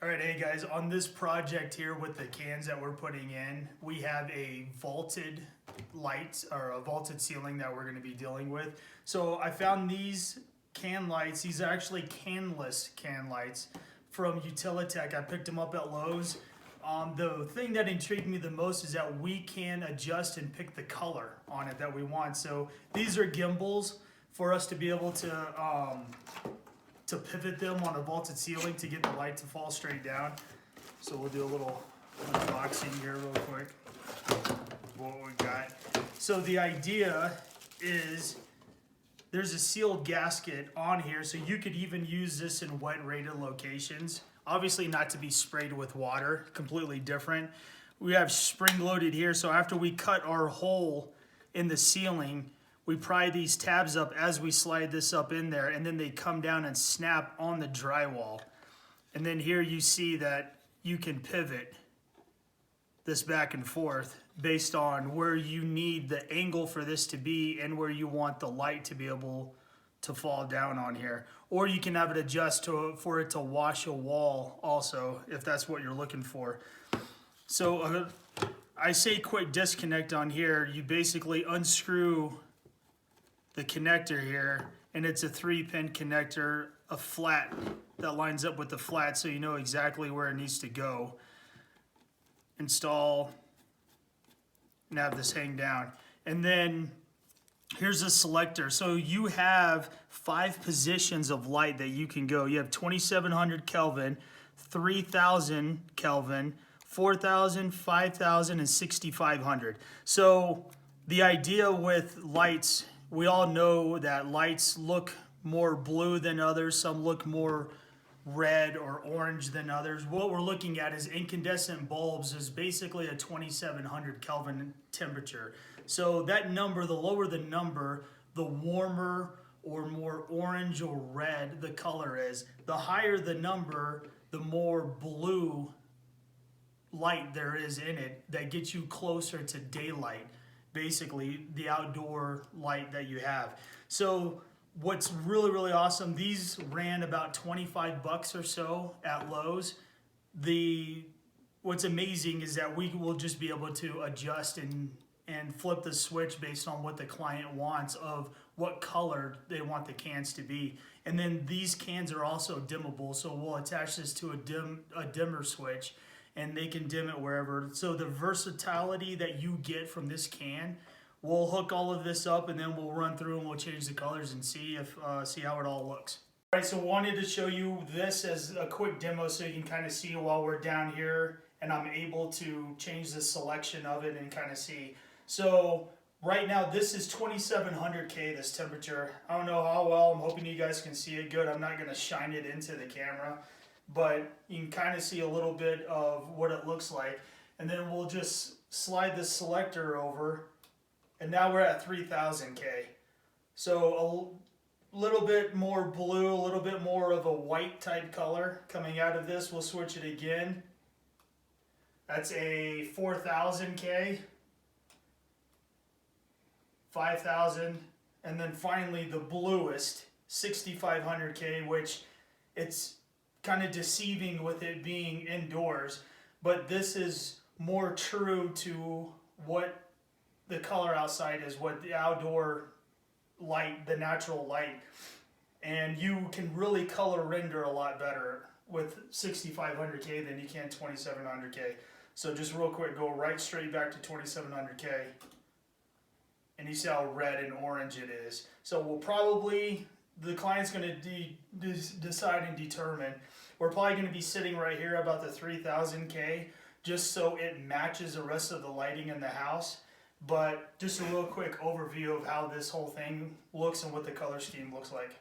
All right, hey guys, on this project here with the cans that we're putting in, we have a vaulted light or a vaulted ceiling that we're going to be dealing with. So I found these can lights. These are actually Canless can lights from Utilitech. I picked them up at Lowe's. The thing that intrigued me the most is that we can adjust and pick the color on it that we want. So these are gimbals for us to be able to pivot them on a vaulted ceiling to get the light to fall straight down. So we'll do a little unboxing here real quick. What we got. So the idea is there's a sealed gasket on here, so you could even use this in wet rated locations. Obviously not to be sprayed with water, completely different. We have spring loaded here, so after we cut our hole in the ceiling, we pry these tabs up as we slide this up in there, and then they come down and snap on the drywall. And then here you see that you can pivot this back and forth based on where you need the angle for this to be and where you want the light to be able to fall down on here. Or you can have it adjust for it to wash a wall also, if that's what you're looking for. So I say quick disconnect on here. You basically unscrew the connector here, and it's a 3-pin connector, a flat that lines up with the flat so you know exactly where it needs to go. Install and have this hang down. And then here's a selector. So you have 5 positions of light that you can go. You have 2700 Kelvin, 3000 Kelvin, 4000, 5000, and 6500. So the idea with lights, we all know that lights look more blue than others. Some look more red or orange than others. What we're looking at is incandescent bulbs is basically a 2700 Kelvin temperature. So that number, the lower the number, the warmer or more orange or red the color is. The higher the number, the more blue light there is in it that gets you closer to daylight. Basically the outdoor light that you have. So what's really awesome, these ran about 25 bucks or so at Lowe's. What's amazing is that we will just be able to adjust and flip the switch based on what the client wants of what color they want the cans to be. And then these cans are also dimmable, so we'll attach this to a dimmer switch and they can dim it wherever. So the versatility that you get from this can, we'll hook all of this up and then we'll run through and we'll change the colors and see how it all looks. All right, so wanted to show you this as a quick demo so you can kind of see while we're down here and I'm able to change the selection of it and kind of see. So right now this is 2700K, this temperature. I don't know how well, I'm hoping you guys can see it good. I'm not gonna shine it into the camera, but you can kind of see a little bit of what it looks like. And then we'll just slide the selector over, and now we're at 3000K. So a little bit more blue, a little bit more of a white type color coming out of this. We'll switch it again. That's a 4000K, 5000, and then finally the bluest, 6500K, which it's kind of deceiving with it being indoors, but this is more true to what the color outside is, what the outdoor light, the natural light, and you can really color render a lot better with 6500K than you can 2700K. So just real quick, go right straight back to 2700K, and you see how red and orange it is. So we'll probably, the client's going to decide and determine. We're probably going to be sitting right here about the 3000K just so it matches the rest of the lighting in the house. But just a real quick overview of how this whole thing looks and what the color scheme looks like.